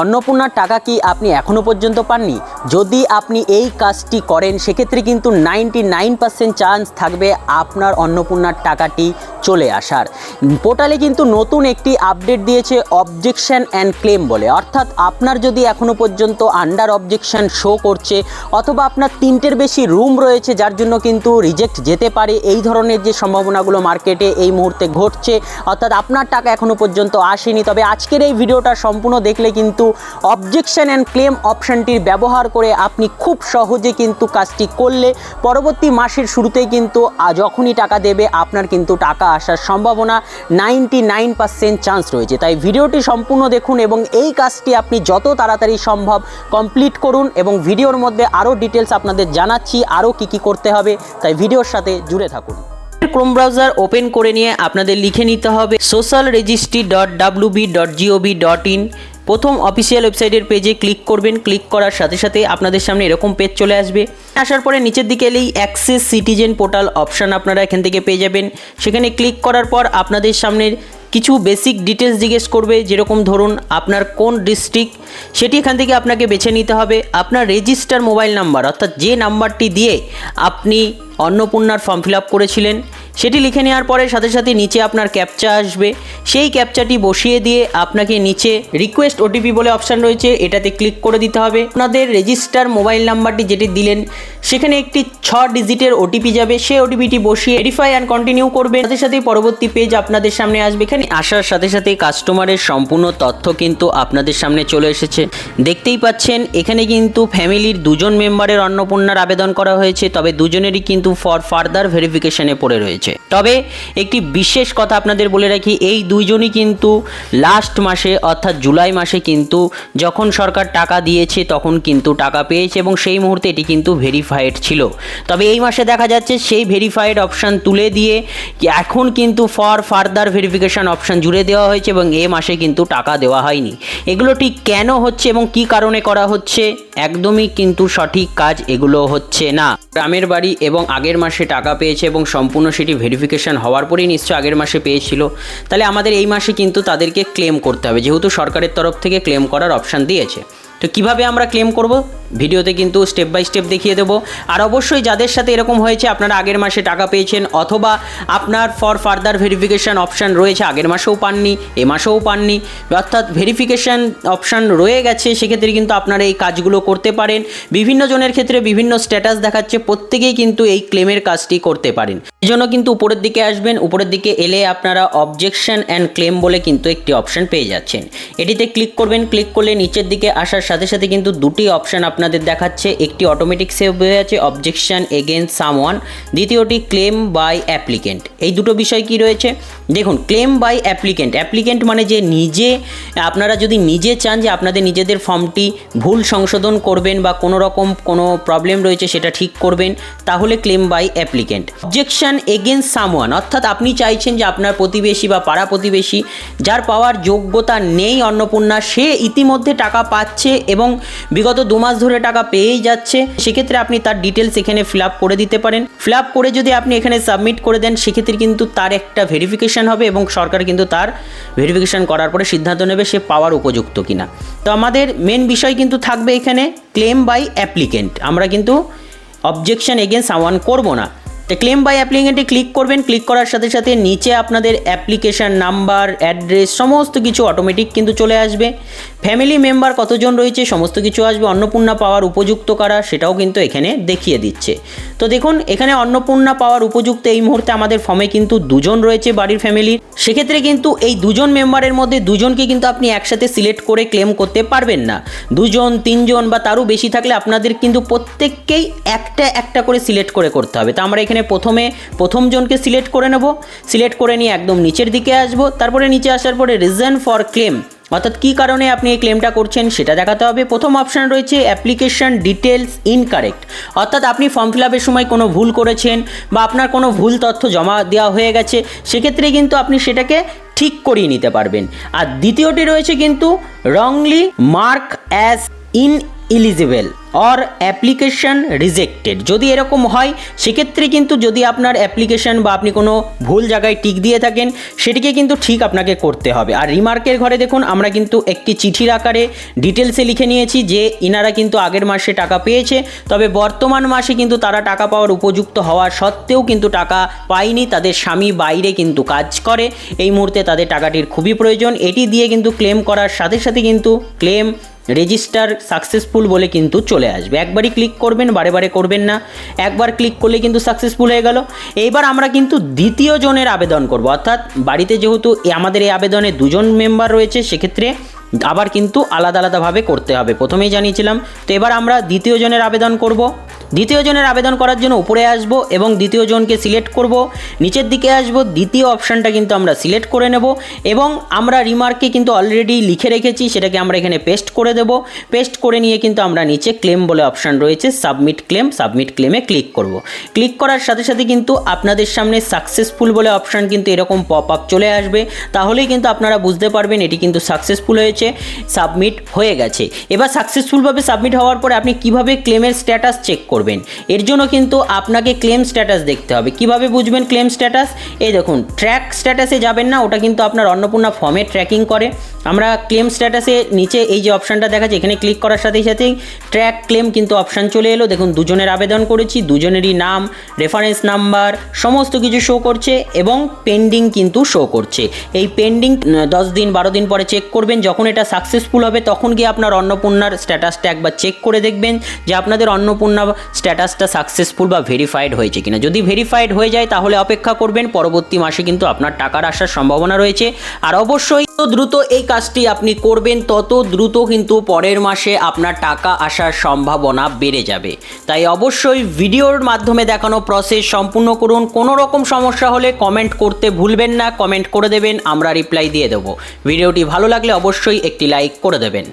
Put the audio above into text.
অন্নপূর্ণার টাকা কি আপনি এখনও পর্যন্ত পাননি? যদি আপনি এই কাজটি করেন সেক্ষেত্রে কিন্তু 99% চান্স থাকবে আপনার অন্নপূর্ণার টাকাটি চলে আসার। পোর্টালে কিন্তু নতুন একটি আপডেট দিয়েছে অবজেকশন অ্যান্ড ক্লেম বলে, অর্থাৎ আপনার যদি এখনও পর্যন্ত আন্ডার অবজেকশন শো করছে অথবা আপনার 3টের বেশি রুম রয়েছে যার জন্য কিন্তু রিজেক্ট যেতে পারে, এই ধরনের যে সম্ভাবনাগুলো মার্কেটে এই মুহূর্তে ঘটছে, অর্থাৎ আপনার টাকা এখনও পর্যন্ত আসেনি, তবে আজকের এই ভিডিওটা সম্পূর্ণ দেখলে কিন্তু অবজেকশন অ্যান্ড ক্লেম অপশানটির ব্যবহার করে আপনি খুব সহজে কিন্তু কাজটি করলে পরবর্তী মাসের শুরুতেই কিন্তু যখনই টাকা দেবে আপনার কিন্তু টাকা আসার সম্ভাবনা 99% চান্স রয়েছে। তাই ভিডিওটি সম্পূর্ণ দেখুন এবং এই কাজটি আপনি যত তাড়াতাড়ি সম্ভব কমপ্লিট করুন, এবং ভিডিওর মধ্যে আরও ডিটেলস আপনাদের জানাচ্ছি আরও কী করতে হবে, তাই ভিডিওর সাথে জুড়ে থাকুন। ক্রোম ব্রাউজার ওপেন করে নিয়ে আপনাদের লিখে নিতে হবে socialregistry.wb.gov.in। প্রথম অফিসিয়াল ওয়েবসাইটের পেজে ক্লিক করবেন। ক্লিক করার সাথে সাথে আপনাদের সামনে এরকম পেজ চলে আসবে। আসার পরে নিচের দিকে এলেই অ্যাক্সেস সিটিজেন পোর্টাল অপশান আপনারা এখান থেকে পেয়ে যাবেন। সেখানে ক্লিক করার পর আপনাদের সামনে কিছু বেসিক ডিটেলস জিজ্ঞেস করবে, যেরকম ধরুন আপনার কোন ডিস্ট্রিক্ট, সেটি এখান থেকে আপনাকে বেছে নিতে হবে। আপনার রেজিস্টার মোবাইল নাম্বার, অর্থাৎ যে নাম্বারটি দিয়ে আপনি অন্নপূর্ণার ফর্ম ফিল আপ করেছিলেন সেটি লিখে নেওয়ার পরে সাথে সাথে নিচে আপনার ক্যাপচা আসবে। সেই ক্যাপচাটি বসিয়ে দিয়ে আপনাকে নিচে রিকোয়েস্ট ওটিপি বলে অপশান রয়েছে, এটাতে ক্লিক করে দিতে হবে। আপনাদের রেজিস্টার মোবাইল নাম্বারটি যেটি দিলেন সেখানে একটি 6 ডিজিটের ওটিপি যাবে, সেই ওটিপিটি বসিয়ে ভেরিফাই অ্যান্ড কন্টিনিউ করবেন। সাথে সাথে পরবর্তী পেজ আপনাদের সামনে আসবে। এখানে আসার সাথে সাথে কাস্টমারের সম্পূর্ণ তথ্য কিন্তু আপনাদের সামনে চলে এসেছে। দেখতেই পাচ্ছেন এখানে কিন্তু ফ্যামিলির 2জন মেম্বারের অন্নপূর্ণার আবেদন করা হয়েছে, তবে দুজনেরই কিন্তু ফর ফার্দার ভেরিফিকেশনে পড়ে রয়েছে। তবে একটি বিশেষ কথা আপনাদের বলে রাখি, এই দুইজনই কিন্তু লাস্ট মাসে অর্থাৎ জুলাই মাসে কিন্তু যখন সরকার টাকা দিয়েছে তখন কিন্তু টাকা পেয়েছে এবং সেই মুহূর্তে এটি কিন্তু ভেরিফাইড ছিল। তবে এই মাসে দেখা যাচ্ছে সেই ভেরিফাইড অপশান তুলে দিয়ে এখন কিন্তু ফর ফার্দার ভেরিফিকেশান অপশান জুড়ে দেওয়া হয়েছে এবং এ মাসে কিন্তু টাকা দেওয়া হয়নি। এগুলো ঠিক কেন হচ্ছে এবং কি কারণে করা হচ্ছে, একদমই কিন্তু সঠিক কাজ এগুলো হচ্ছে না। গ্রামের বাড়ি এবং আগের মাসে টাকা পেয়েছে এবং সম্পূর্ণ সেটি ভেরিফিকেশান হওয়ার পরেই নিশ্চয় আগের মাসে পেয়েছিল, তাহলে আমাদের এই মাসে কিন্তু তাদেরকে ক্লেম করতে হবে, যেহেতু সরকারের তরফ থেকে ক্লেম করার অপশান দিয়েছে। তো কিভাবে আমরা ক্লেম করব ভিডিওতে কিন্তু স্টেপ বাই স্টেপ দেখিয়ে দেবো। আর অবশ্যই যাদের সাথে এরকম হয়েছে আপনারা আগের মাসে টাকা পেয়েছেন অথবা আপনার ফর ফার্দার ভেরিফিকেশান অপশান রয়েছে, আগের মাসেও পাননি এ মাসেও পাননি, অর্থাৎ ভেরিফিকেশান অপশান রয়ে গেছে, সেক্ষেত্রে কিন্তু আপনারা এই কাজগুলো করতে পারেন। বিভিন্ন জনের ক্ষেত্রে বিভিন্ন স্ট্যাটাস দেখাচ্ছে, প্রত্যেকেই কিন্তু এই ক্লেমের কাজটি করতে পারেন। এই জন্য কিন্তু উপরের দিকে আসবেন, উপরের দিকে এলে আপনারা অবজেকশন অ্যান্ড ক্লেম বলে কিন্তু একটি অপশান পেয়ে যাচ্ছেন। এটিতে ক্লিক করবেন। ক্লিক করলে নিচের দিকে আসার সাথে সাথে কিন্তু দুটি অপশান আপনাদের দেখাচ্ছে, একটি অটোমেটিক সেভ হয়ে আছে অবজেকশন এগেইনস্ট সামওয়ান, দ্বিতীয়টি ক্লেম বাই অ্যাপ্লিকেন্ট। এই দুটো বিষয় কি রয়েছে দেখুন। ক্লেম বাই অ্যাপ্লিকেন্ট, অ্যাপ্লিকেন্ট মানে যে নিজে আপনারা যদি নিজে চান যে আপনাদের নিজেদের ফর্মটি ভুল সংশোধন করবেন বা কোনো রকম কোনো প্রবলেম রয়েছে সেটা ঠিক করবেন, তাহলে claim by applicant. Objection against someone, অর্থাৎ আপনি চাইছেন যে আপনার প্রতিবেশী বা পাড়া প্রতিবেশী যার পাওয়ার যোগ্যতা নেই অন্নপূর্ণা, সে ইতিমধ্যে টাকা পাচ্ছে এবং বিগত 2 মাস ধরে টাকা পেয়েই যাচ্ছে, সেক্ষেত্রে আপনি তার ডিটেলস এখানে ফিল আপ করে দিতে পারেন। ফিল আপ করে যদি আপনি এখানে সাবমিট করে দেন সেক্ষেত্রে কিন্তু তার একটা ভেরিফিকেশান হবে এবং সরকার কিন্তু তার ভেরিফিকেশান করার পরে সিদ্ধান্ত নেবে সে পাওয়ার উপযুক্ত কিনা। তো আমাদের মেন বিষয় কিন্তু থাকবে এখানে ক্লেম বাই অ্যাপ্লিকেন্ট, আমরা কিন্তু অবজেকশন এগেইনস্ট সামওয়ান করব না। তো ক্লেম বাই অ্যাপ্লিকেন্টে ক্লিক করবেন। ক্লিক করার সাথে সাথে নিচে আপনাদের অ্যাপ্লিকেশান নাম্বার, অ্যাড্রেস সমস্ত কিছু অটোমেটিক কিন্তু চলে আসবে। ফ্যামিলি মেম্বার কতজন রয়েছে সমস্ত কিছু আসবে। অন্নপূর্ণা পাওয়ার উপযুক্ত কারা সেটাও কিন্তু এখানে দেখিয়ে দিচ্ছে। তো দেখুন এখানে অন্নপূর্ণা পাওয়ার উপযুক্ত এই মুহূর্তে আমাদের ফর্মে কিন্তু 2জন রয়েছে বাড়ির ফ্যামিলির। সেক্ষেত্রে কিন্তু এই 2জন মেম্বারের মধ্যে 2জনকে কিন্তু আপনি একসাথে সিলেক্ট করে ক্লেম করতে পারবেন না। 2জন 3জন বা তারও বেশি থাকলে আপনাদের কিন্তু প্রত্যেককেই একটা একটা করে সিলেক্ট করে করতে হবে। তো আমরা এখানে প্রথম জনকে সিলেক্ট করে নেব। সিলেক্ট করে নিয়ে একদম নিচের দিকে আসব। তারপরে নিচে আসার পরে রিজন ফর ক্লেম, অর্থাৎ কী কারণে আপনি এই ক্লেমটা করছেন সেটা দেখাতে হবে। প্রথম অপশান রয়েছে অ্যাপ্লিকেশন ডিটেলস ইনকারেক্ট, অর্থাৎ আপনি ফর্ম ফিল আপের সময় কোনো ভুল করেছেন বা আপনার কোনো ভুল তথ্য জমা দেওয়া হয়ে গেছে, সেক্ষেত্রে কিন্তু আপনি সেটাকে ঠিক করিয়ে নিতে পারবেন। আর দ্বিতীয়টি রয়েছে কিন্তু wrongly mark as ineligible, or application rejected. যদি এরকম হয় সেক্ষেত্রে কিন্তু যদি আপনার অ্যাপ্লিকেশন বা আপনি কোনো ভুল জায়গায় টিক দিয়ে থাকেন সেটিকে কিন্তু ঠিক আপনাকে করতে হবে। আর রিমার্কের ঘরে দেখুন আমরা কিন্তু একটি চিঠির আকারে ডিটেলসে লিখে নিয়েছি যে ইনারা কিন্তু আগের মাসে টাকা পেয়েছে, তবে বর্তমান মাসে কিন্তু তারা টাকা পাওয়ার উপযুক্ত হওয়া সত্ত্বেও কিন্তু টাকা পায়নি, তাদের স্বামী বাইরে কিন্তু কাজ করে, এই মুহূর্তে তাদের টাকাটির খুবই প্রয়োজন। এটি দিয়ে কিন্তু ক্লেম করার সাথে সাথে কিন্তু ক্লেম রেজিস্টার সাকসেসফুল বলে কিন্তু চলে আসবে। একবারই ক্লিক করবেন, বারে বারে করবেন না, একবার ক্লিক করলে কিন্তু সাকসেসফুল হয়ে গেল। এইবার আমরা কিন্তু দ্বিতীয় জনের আবেদন করব, অর্থাৎ বাড়িতে যেহেতু আমাদের এই আবেদনে দুজন মেম্বার রয়েছে সেক্ষেত্রে আবার কিন্তু আলাদা আলাদাভাবে করতে হবে, প্রথমেই জানিয়েছিলাম। তো এবার আমরা দ্বিতীয় জনের আবেদন করব। দ্বিতীয় জনের আবেদন করার জন্য উপরে আসব এবং দ্বিতীয় জনকে সিলেক্ট করব, নিচের দিকে আসব, দ্বিতীয় অপশানটা কিন্তু আমরা সিলেক্ট করে নেব এবং আমরা রিমার্কে কিন্তু অলরেডি লিখে রেখেছি সেটাকে আমরা এখানে পেস্ট করে দেব। পেস্ট করে নিয়ে কিন্তু আমরা নিচে ক্লেম বলে অপশান রয়েছে, সাবমিট ক্লেমে ক্লিক করব। ক্লিক করার সাথে সাথে কিন্তু আপনাদের সামনে সাকসেসফুল বলে অপশান কিন্তু এরকম পপ আপ চলে আসবে, তাহলেই কিন্তু আপনারা বুঝতে পারবেন এটি কিন্তু সাকসেসফুল হয়েছে, সাবমিট হয়ে গেছে। এবার সাকসেসফুলভাবে সাবমিট হওয়ার পরে আপনি কিভাবে ক্লেমের স্ট্যাটাস চেক করবেন, এর জন্য কিন্তু আপনাকে ক্লেম স্ট্যাটাস দেখতে হবে। কিভাবে বুঝবেন ক্লেম স্ট্যাটাস? এই দেখুন, ট্র্যাক স্ট্যাটাসে যাবেন না, ওটা কিন্তু আপনার অন্নপূর্ণা ফর্মে ট্র্যাকিং করে। আমরা ক্লেম স্ট্যাটাসে নিচে এই যে অপশানটা দেখাচ্ছে এখানে ক্লিক করার সাথেই সাথেই ট্র্যাক ক্লেম কিন্তু অপশান চলে এলো। দেখুন দুজনের আবেদন করেছি, দুজনেরই নাম, রেফারেন্স নাম্বার সমস্ত কিছু শো করছে এবং পেন্ডিং কিন্তু শো করছে। এই পেন্ডিং 10 দিন 12 দিন পরে চেক করবেন, যখন এটা সাকসেসফুল হবে তখন গিয়ে আপনার অন্নপূর্ণার স্ট্যাটাসটা একবার চেক করে দেখবেন যে আপনাদের অন্নপূর্ণা স্ট্যাটাসটা সাকসেসফুল বা ভেরিফাইড হয়েছে কিনা। যদি ভেরিফাইড হয়ে যায় তাহলে অপেক্ষা করবেন, পরবর্তী মাসে কিন্তু আপনার টাকার আসার সম্ভাবনা রয়েছে। আর অবশ্যই যত দ্রুত এই কাজটি আপনি করবেন তত দ্রুত কিন্তু পরের মাসে আপনার টাকা আসার সম্ভাবনা বেড়ে যাবে। তাই অবশ্যই ভিডিওর মাধ্যমে দেখানো প্রসেস সম্পূর্ণ করুন। কোনো রকম সমস্যা হলে কমেন্ট করতে ভুলবেন না, কমেন্ট করে দেবেন, আমরা রিপ্লাই দিয়ে দেবো। ভিডিওটি ভালো লাগলে অবশ্যই একটি লাইক করে দেবেন।